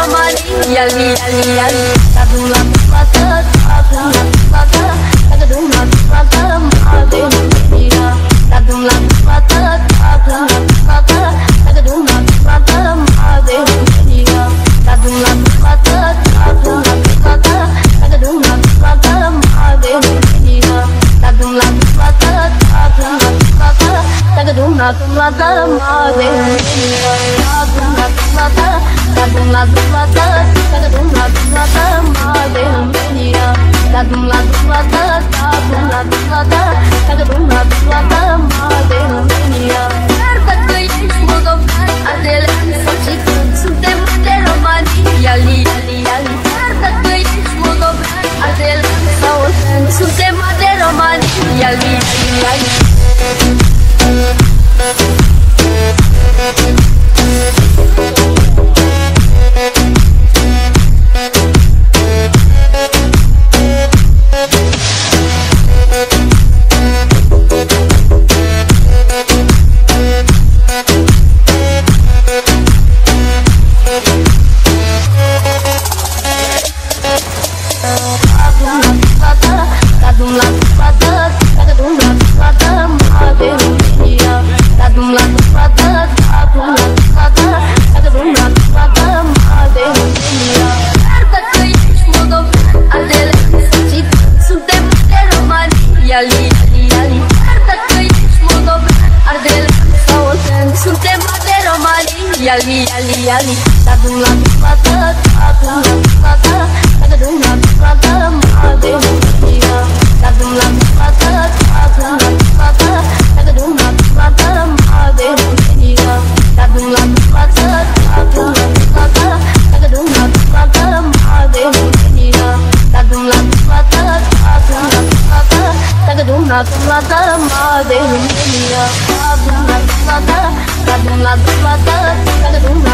romani yali yali yali ladum ladum ladum ladum ladum ladum ladum ladum mania ladum ladum ladum ladum ladum ladum ladum mania ladum ladum ladum ladum ladum ladum ladum mania ladum ladum ladum ladum ladum ladum ladum yali yali yali ladum ladum ladum ladum ladum ladum ladum mania ladum ladum ladum ladum ladum ladum ladum mania ladum ladum ladum ladum ladum ladum ladum mania ladum ladum ladum ladum ladum ladum mania ladum ladum ladum ladum ladum